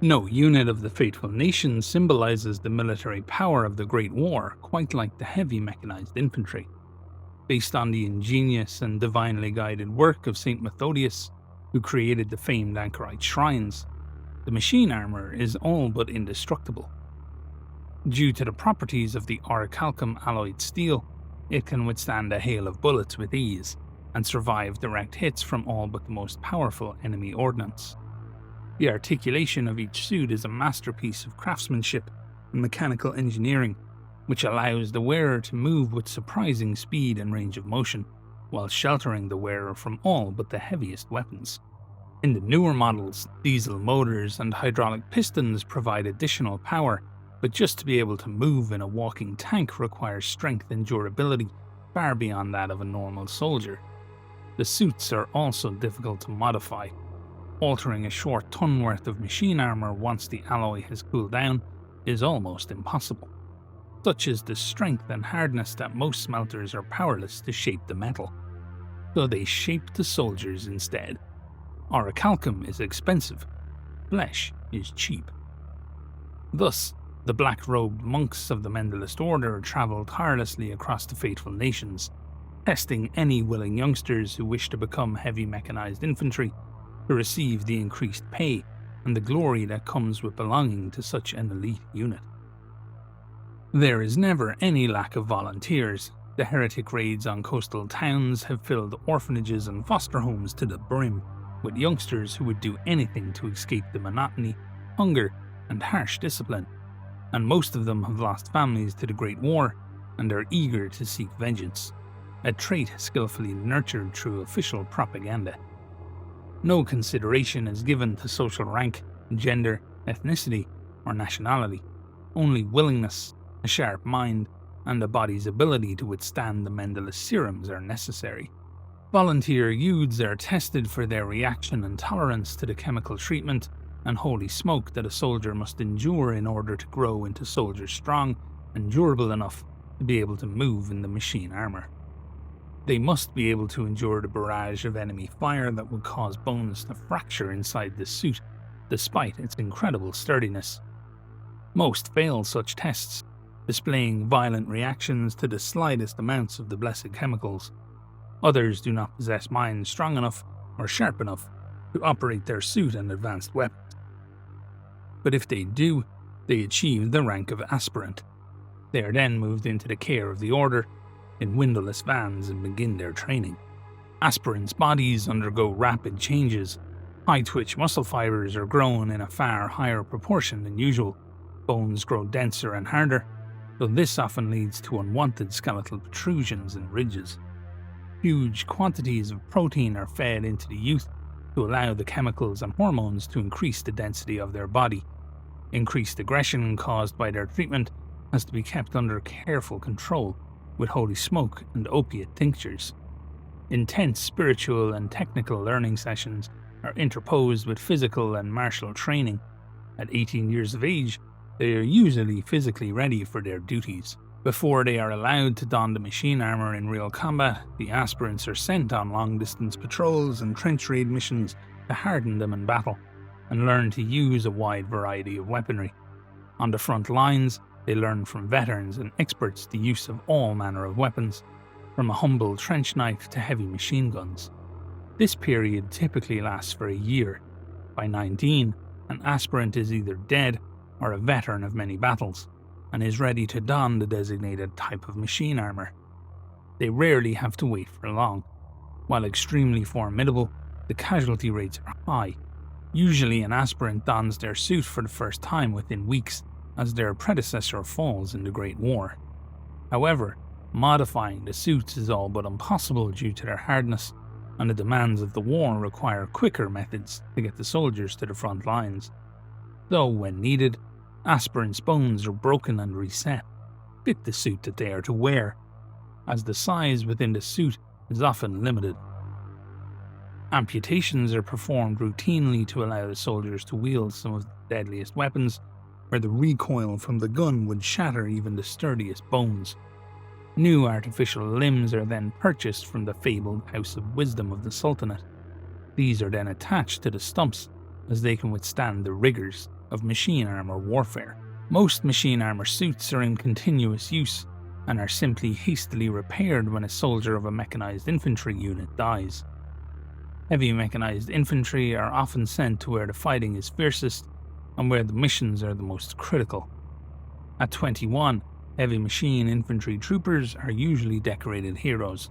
No unit of the Fateful Nation symbolizes the military power of the Great War, quite like the heavy mechanized infantry. Based on the ingenious and divinely guided work of St. Methodius, who created the famed anchorite shrines, the machine armor is all but indestructible. Due to the properties of the orichalcum alloyed steel, it can withstand a hail of bullets with ease, and survive direct hits from all but the most powerful enemy ordnance. The articulation of each suit is a masterpiece of craftsmanship and mechanical engineering, which allows the wearer to move with surprising speed and range of motion, while sheltering the wearer from all but the heaviest weapons. In the newer models, diesel motors and hydraulic pistons provide additional power, but just to be able to move in a walking tank requires strength and durability far beyond that of a normal soldier. The suits are also difficult to modify. Altering a short ton worth of machine armor once the alloy has cooled down is almost impossible. Such is the strength and hardness that most smelters are powerless to shape the metal, so they shape the soldiers instead. Orichalcum is expensive, flesh is cheap. Thus, the black-robed monks of the Mendelist Order travel tirelessly across the Fateful Nations, testing any willing youngsters who wish to become heavy mechanized infantry to receive the increased pay and the glory that comes with belonging to such an elite unit. There is never any lack of volunteers. The heretic raids on coastal towns have filled orphanages and foster homes to the brim, with youngsters who would do anything to escape the monotony, hunger, and harsh discipline, and most of them have lost families to the Great War and are eager to seek vengeance, a trait skillfully nurtured through official propaganda. No consideration is given to social rank, gender, ethnicity, or nationality. Only willingness, a sharp mind, and a body's ability to withstand the Mendelist serums are necessary. Volunteer youths are tested for their reaction and tolerance to the chemical treatment and holy smoke that a soldier must endure in order to grow into soldiers strong and durable enough to be able to move in the machine armor. They must be able to endure the barrage of enemy fire that would cause bones to fracture inside the suit, despite its incredible sturdiness. Most fail such tests, displaying violent reactions to the slightest amounts of the blessed chemicals. Others do not possess minds strong enough or sharp enough to operate their suit and advanced weapons. But if they do, they achieve the rank of aspirant. They are then moved into the care of the Order in windowless vans and begin their training. Aspirants' bodies undergo rapid changes. High-twitch muscle fibers are grown in a far higher proportion than usual. Bones grow denser and harder, though this often leads to unwanted skeletal protrusions and ridges. Huge quantities of protein are fed into the youth to allow the chemicals and hormones to increase the density of their body. Increased aggression caused by their treatment has to be kept under careful control with holy smoke and opiate tinctures. Intense spiritual and technical learning sessions are interposed with physical and martial training. At 18 years of age, they are usually physically ready for their duties. Before they are allowed to don the machine armor in real combat, the aspirants are sent on long-distance patrols and trench raid missions to harden them in battle, and learn to use a wide variety of weaponry. On the front lines, they learn from veterans and experts the use of all manner of weapons, from a humble trench knife to heavy machine guns. This period typically lasts for a year. By 19, an aspirant is either dead or a veteran of many battles, and is ready to don the designated type of machine armor. They rarely have to wait for long. While extremely formidable, the casualty rates are high. Usually an aspirant dons their suit for the first time within weeks, as their predecessor falls in the Great War. However, modifying the suits is all but impossible due to their hardness, and the demands of the war require quicker methods to get the soldiers to the front lines. Though, when needed, aspirants' bones are broken and reset, fit the suit that they are to wear, as the size within the suit is often limited. Amputations are performed routinely to allow the soldiers to wield some of the deadliest weapons, where the recoil from the gun would shatter even the sturdiest bones. New artificial limbs are then purchased from the fabled House of Wisdom of the Sultanate. These are then attached to the stumps, as they can withstand the rigours of machine armor warfare. Most machine armor suits are in continuous use and are simply hastily repaired when a soldier of a mechanized infantry unit dies. Heavy mechanized infantry are often sent to where the fighting is fiercest and where the missions are the most critical. At 21, heavy machine infantry troopers are usually decorated heroes.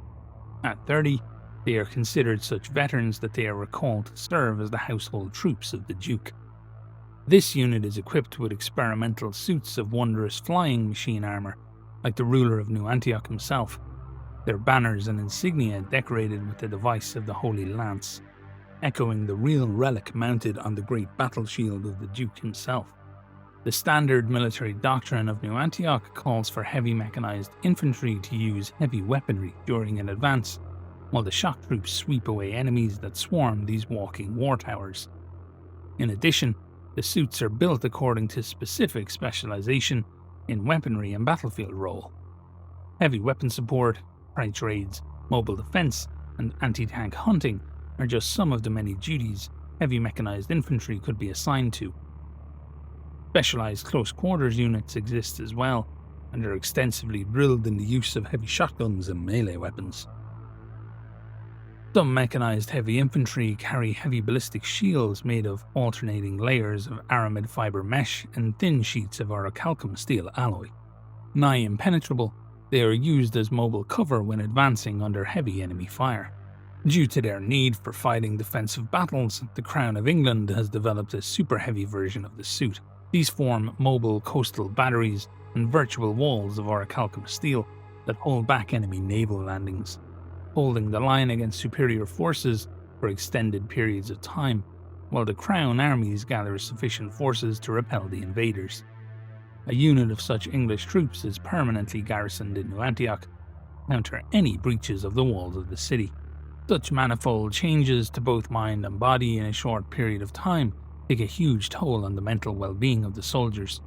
At 30, they are considered such veterans that they are recalled to serve as the household troops of the Duke. This unit is equipped with experimental suits of wondrous flying machine armor, like the ruler of New Antioch himself, their banners and insignia decorated with the device of the Holy Lance, echoing the real relic mounted on the great battle shield of the Duke himself. The standard military doctrine of New Antioch calls for heavy mechanized infantry to use heavy weaponry during an advance, while the shock troops sweep away enemies that swarm these walking war towers. In addition, the suits are built according to specific specialization in weaponry and battlefield role. Heavy weapon support, price raids, mobile defense, and anti-tank hunting are just some of the many duties heavy mechanized infantry could be assigned to. Specialized close quarters units exist as well, and are extensively drilled in the use of heavy shotguns and melee weapons. Some mechanized heavy infantry carry heavy ballistic shields made of alternating layers of aramid fiber mesh and thin sheets of orichalcum steel alloy. Nigh impenetrable, they are used as mobile cover when advancing under heavy enemy fire. Due to their need for fighting defensive battles, the Crown of England has developed a super heavy version of the suit. These form mobile coastal batteries and virtual walls of orichalcum steel that hold back enemy naval landings, holding the line against superior forces for extended periods of time, while the Crown armies gather sufficient forces to repel the invaders. A unit of such English troops is permanently garrisoned in New Antioch to counter any breaches of the walls of the city. Such manifold changes to both mind and body in a short period of time take a huge toll on the mental well-being of the soldiers.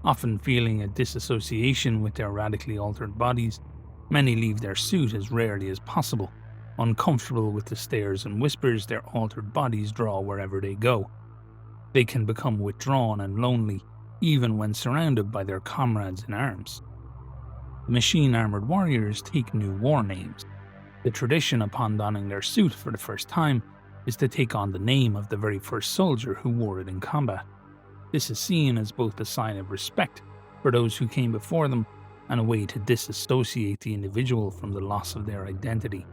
Often feeling a disassociation with their radically altered bodies, many leave their suit as rarely as possible, uncomfortable with the stares and whispers their altered bodies draw wherever they go. They can become withdrawn and lonely, even when surrounded by their comrades in arms. The machine-armored warriors take new war names. The tradition upon donning their suit for the first time is to take on the name of the very first soldier who wore it in combat. This is seen as both a sign of respect for those who came before them and a way to disassociate the individual from the loss of their identity.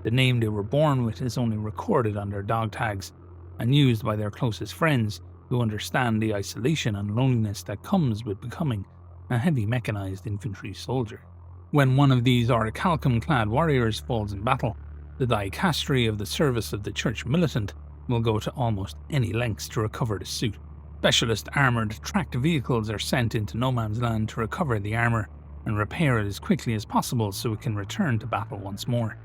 The name they were born with is only recorded on their dog tags and used by their closest friends who understand the isolation and loneliness that comes with becoming a heavy mechanized infantry soldier. When one of these orichalcum-clad warriors falls in battle, the dicastery of the service of the church militant will go to almost any lengths to recover the suit. Specialist armoured tracked vehicles are sent into no man's land to recover the armour and repair it as quickly as possible so it can return to battle once more.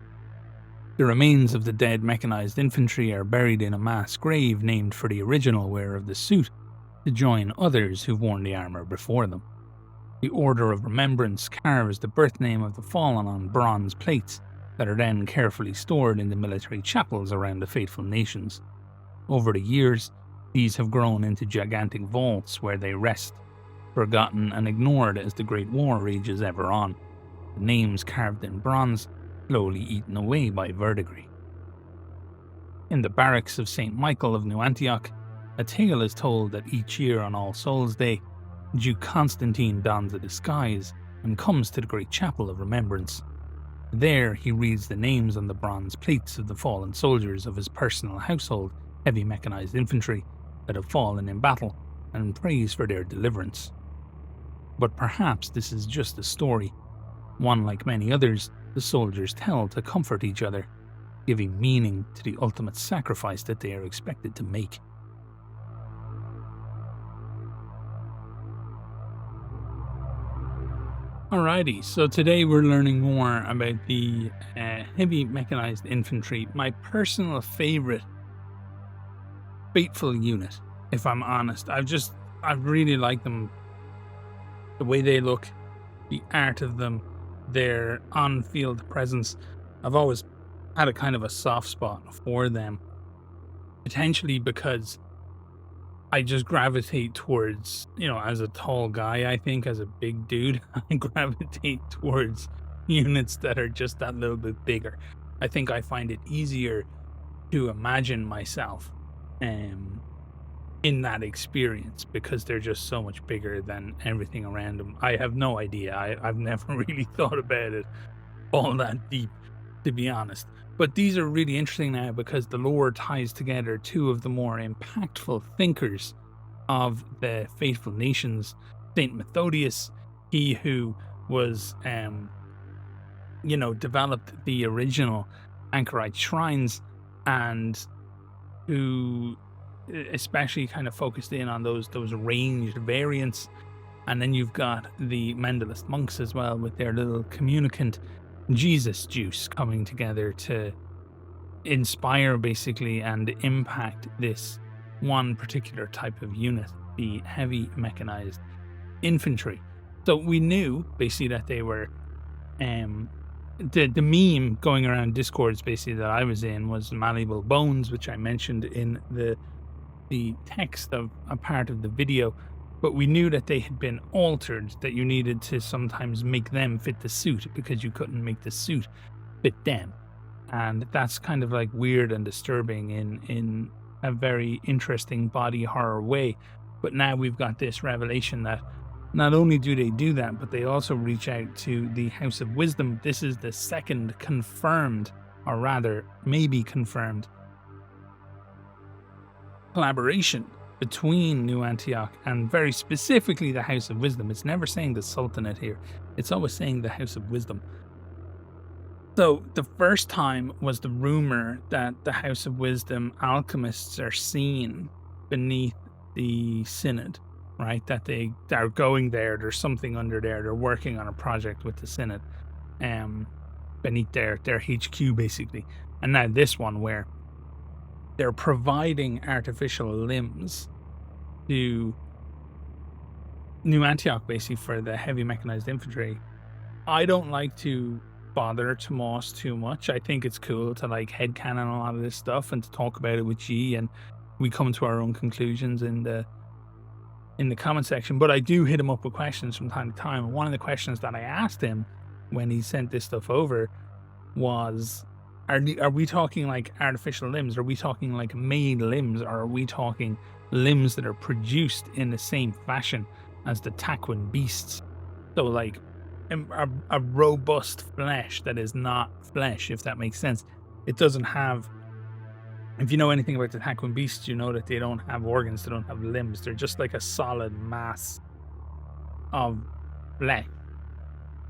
The remains of the dead mechanized infantry are buried in a mass grave named for the original wearer of the suit to join others who've worn the armour before them. The Order of Remembrance carves the birth name of the fallen on bronze plates that are then carefully stored in the military chapels around the faithful nations. Over the years, these have grown into gigantic vaults where they rest, forgotten and ignored as the Great War rages ever on, the names carved in bronze slowly eaten away by verdigris. In the barracks of St. Michael of New Antioch, a tale is told that each year on All Souls' Day, Duke Constantine dons a disguise and comes to the great chapel of remembrance. There he reads the names on the bronze plates of the fallen soldiers of his personal household, heavy mechanized infantry, that have fallen in battle, and prays for their deliverance. But perhaps this is just a story, one like many others the soldiers tell to comfort each other, giving meaning to the ultimate sacrifice that they are expected to make. Alrighty, so today we're learning more about the heavy mechanized infantry, my personal favorite faithful unit, if I'm honest. I really like them, the way they look, the art of them, their on-field presence. I've always had a kind of a soft spot for them, potentially because I just gravitate towards, as a tall guy, I think, as a big dude, I gravitate towards units that are just that little bit bigger. I think I find it easier to imagine myself um, in that experience because they're just so much bigger than everything around them. I have no idea. I've never really thought about it all that deep, to be honest. But these are really interesting now because the lore ties together two of the more impactful thinkers of the faithful nations. Saint Methodius, he who was developed the original anchorite shrines, and who especially kind of focused in on those ranged variants. And then you've got the Mendelist monks as well, with their little communicant Jesus juice coming together to inspire basically and impact this one particular type of unit, the heavy mechanized infantry. So we knew basically that they were the meme going around Discords basically that I was in was malleable bones, which I mentioned in the text of a part of the video. But we knew that they had been altered, that you needed to sometimes make them fit the suit because you couldn't make the suit fit them. And that's kind of like weird and disturbing in a very interesting body horror way. But now we've got this revelation that not only do they do that, but they also reach out to the House of Wisdom. This is the second confirmed, or rather maybe confirmed, collaboration between New Antioch and very specifically the House of Wisdom. It's never saying the Sultanate here. It's always saying the House of Wisdom. So the first time was the rumor that the House of Wisdom alchemists are seen beneath the Synod, right? That they're going there. There's something under there. They're working on a project with the Synod beneath their HQ basically. And now this one where they're providing artificial limbs to New Antioch basically for the heavy mechanized infantry. I don't like to bother Tuomas too much. I think it's cool to like headcanon a lot of this stuff and to talk about it with G, and we come to our own conclusions in the comment section. But I do hit him up with questions from time to time. And one of the questions that I asked him when he sent this stuff over was, are we talking like artificial limbs? Are we talking like made limbs? Or are we talking limbs that are produced in the same fashion as the Taquin beasts? So like a robust flesh that is not flesh, if that makes sense. It doesn't have, if you know anything about the Taquin beasts, you know that they don't have organs, they don't have limbs. They're just like a solid mass of flesh,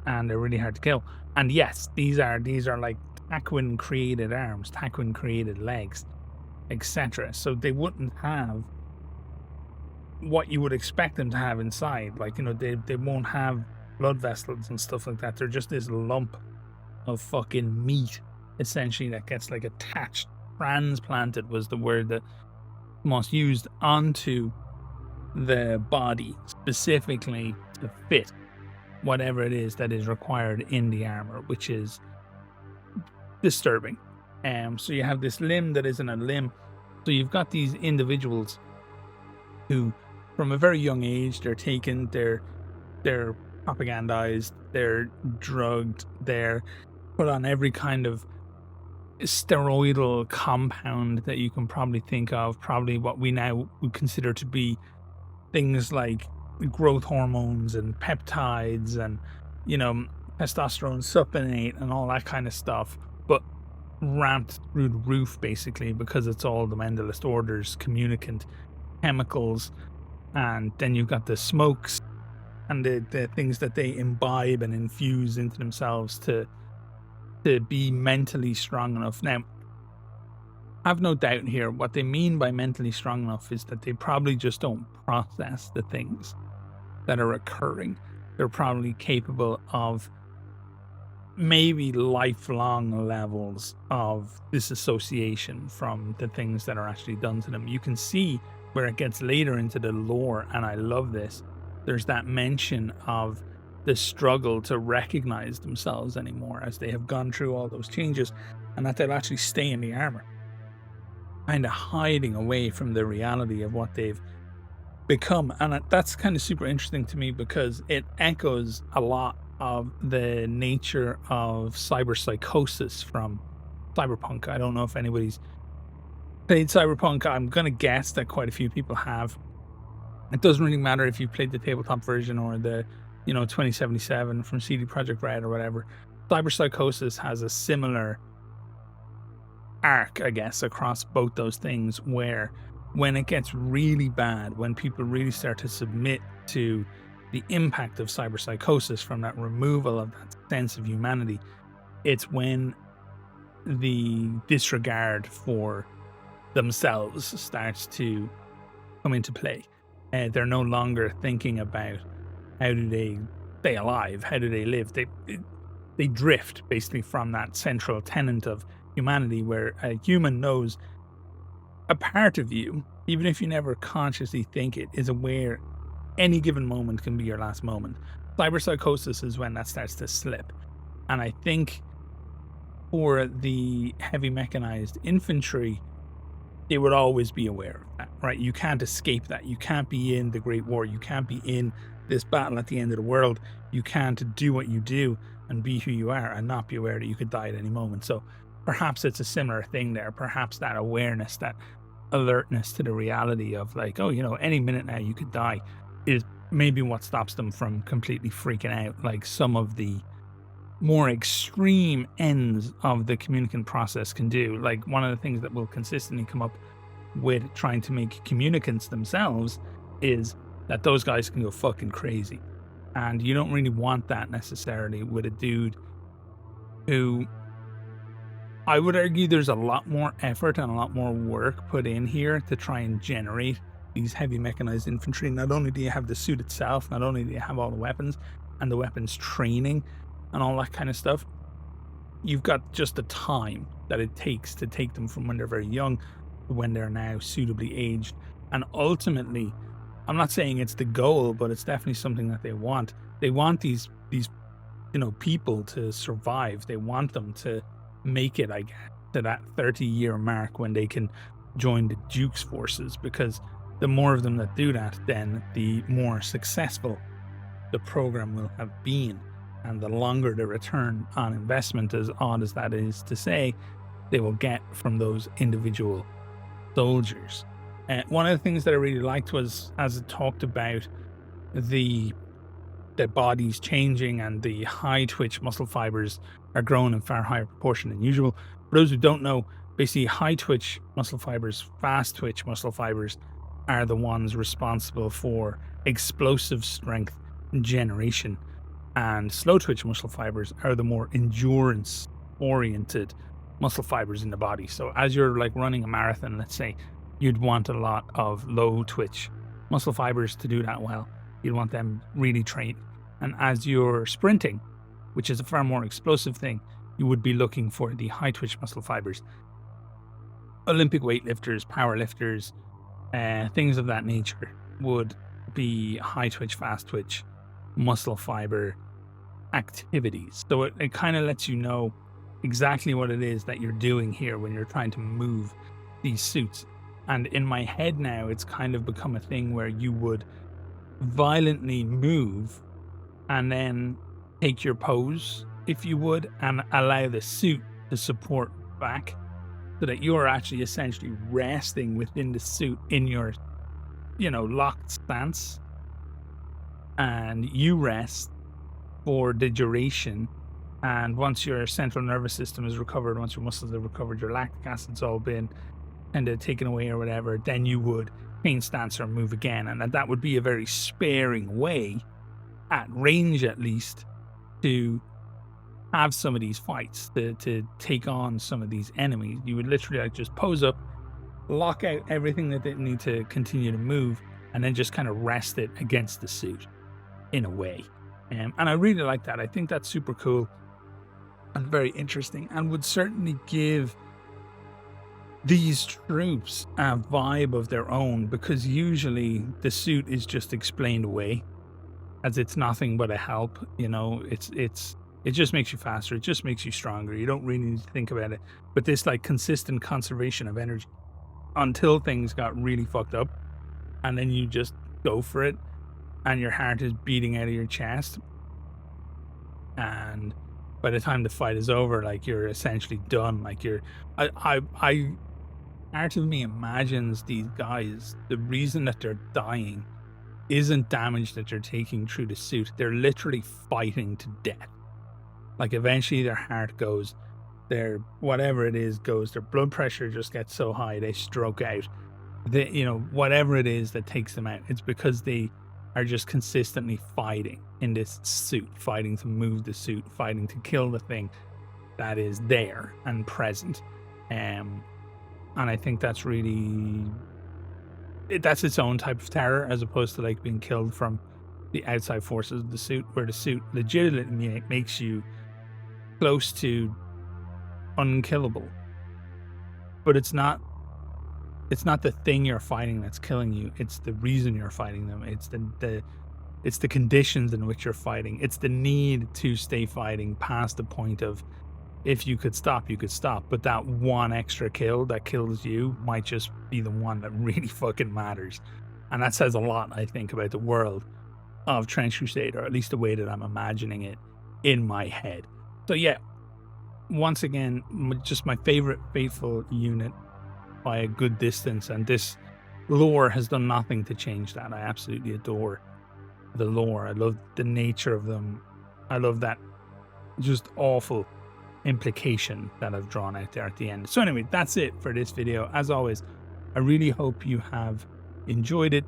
and they're really hard to kill. And yes, these are like Taquin created arms, Taquin created legs, etc. So they wouldn't have what you would expect them to have inside. Like, they won't have blood vessels and stuff like that. They're just this lump of fucking meat, essentially, that gets like attached. Transplanted was the word that Tuomas used onto the body, specifically to fit whatever it is that is required in the armor, which is disturbing. So you have this limb that isn't a limb. So you've got these individuals who, from a very young age, they're taken, they're propagandized, they're drugged, they're put on every kind of steroidal compound that you can probably think of, probably what we now would consider to be things like growth hormones and peptides and testosterone supplement and all that kind of stuff, but ramped through the roof basically because it's all the Mendelist orders communicant chemicals. And then you've got the smokes and the things that they imbibe and infuse into themselves to be mentally strong enough. Now, I have no doubt here what they mean by mentally strong enough is that they probably just don't process the things that are occurring. They're probably capable of maybe lifelong levels of disassociation from the things that are actually done to them. You can see where it gets later into the lore, and I love this. There's that mention of the struggle to recognize themselves anymore as they have gone through all those changes, and that they'll actually stay in the armor, kind of hiding away from the reality of what they've become. And that's kind of super interesting to me because it echoes a lot of the nature of cyber psychosis from Cyberpunk. I don't know if anybody's played Cyberpunk. I'm going to guess that quite a few people have. It doesn't really matter if you played the tabletop version or the, 2077 from CD Projekt Red or whatever. Cyber psychosis has a similar arc, I guess, across both those things, where when it gets really bad, when people really start to submit to the impact of cyber psychosis from that removal of that sense of humanity, it's when the disregard for themselves starts to come into play. They're no longer thinking about how do they stay alive, how do they live. They drift basically from that central tenet of humanity, where a human knows a part of you, even if you never consciously think it, is aware any given moment can be your last moment. Cyber psychosis is when that starts to slip. And I think for the heavy mechanized infantry, they would always be aware of that, right? You can't escape that. You can't be in the Great War. You can't be in this battle at the end of the world. You can't do what you do and be who you are and not be aware that you could die at any moment. So perhaps it's a similar thing there. Perhaps that awareness, that alertness to the reality of like, oh, any minute now you could die, is maybe what stops them from completely freaking out, like some of the more extreme ends of the communicant process can do. Like, one of the things that will consistently come up with trying to make communicants themselves is that those guys can go fucking crazy. And you don't really want that necessarily with a dude who, I would argue, there's a lot more effort and a lot more work put in here to try and generate these heavy mechanized infantry. Not only do you have the suit itself, not only do you have all the weapons and the weapons training and all that kind of stuff, you've got just the time that it takes to take them from when they're very young to when they're now suitably aged. And ultimately, I'm not saying it's the goal, but it's definitely something that they want. They want these people to survive. They want them to make it, I guess, to that 30-year mark when they can join the Duke's forces, because the more of them that do that, then the more successful the program will have been, and the longer the return on investment, as odd as that is to say, they will get from those individual soldiers. One of the things that I really liked was, as it talked about the bodies changing and the high twitch muscle fibers are growing in far higher proportion than usual. For those who don't know, basically high twitch muscle fibers, fast twitch muscle fibers are the ones responsible for explosive strength generation, and slow twitch muscle fibers are the more endurance oriented muscle fibers in the body. So as you're like running a marathon, let's say, you'd want a lot of low twitch muscle fibers to do that well. You'd want them really trained. And as you're sprinting, which is a far more explosive thing, you would be looking for the high twitch muscle fibers. Olympic weightlifters, powerlifters, things of that nature would be high twitch, fast twitch muscle fiber activities. So it kind of lets you know exactly what it is that you're doing here when you're trying to move these suits. And in my head now, it's kind of become a thing where you would violently move and then take your pose, if you would, and allow the suit to support back, so that you're actually essentially resting within the suit in your, locked stance. And you rest for the duration. And once your central nervous system is recovered, once your muscles have recovered, your lactic acid's all been kind of taken away or whatever, then you would change stance or move again. And that would be a very sparing way, at range at least, to have some of these fights, to take on some of these enemies. You would literally just pose up, lock out everything that didn't need to continue to move, and then just kind of rest it against the suit in a way. And I really like that. I think that's super cool and very interesting, and would certainly give these troops a vibe of their own, because usually the suit is just explained away as it's nothing but a help. It just makes you faster, it just makes you stronger, you don't really need to think about it. But this like consistent conservation of energy until things got really fucked up, and then you just go for it, and your heart is beating out of your chest. And by the time the fight is over, like, you're essentially done. Like, I part of me imagines these guys, the reason that they're dying isn't damage that they're taking through the suit. They're literally fighting to death. Like, eventually their heart goes, their whatever it is goes, their blood pressure just gets so high they stroke out. Whatever it is that takes them out, it's because they are just consistently fighting in this suit, fighting to move the suit, fighting to kill the thing that is there and present. And I think that's really, that's its own type of terror, as opposed to like being killed from the outside forces of the suit, where the suit legitimately makes you close to unkillable. But it's not the thing you're fighting that's killing you. It's the reason you're fighting them. It's the conditions in which you're fighting. It's the need to stay fighting past the point of, if you could stop, you could stop. But that one extra kill that kills you might just be the one that really fucking matters. And that says a lot, I think, about the world of Trench Crusade, or at least the way that I'm imagining it in my head. So yeah, once again, just my favorite faithful unit by a good distance, and this lore has done nothing to change that. I absolutely adore the lore. I love the nature of them. I love that just awful implication that I've drawn out there at the end. So anyway, that's it for this video. As always, I really hope you have enjoyed it.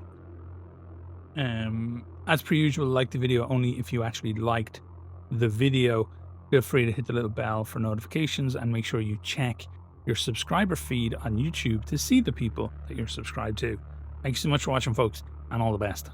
As per usual, like the video only if you actually liked the video. Feel free to hit the little bell for notifications, and make sure you check your subscriber feed on YouTube to see the people that you're subscribed to. Thank you so much for watching, folks, and all the best.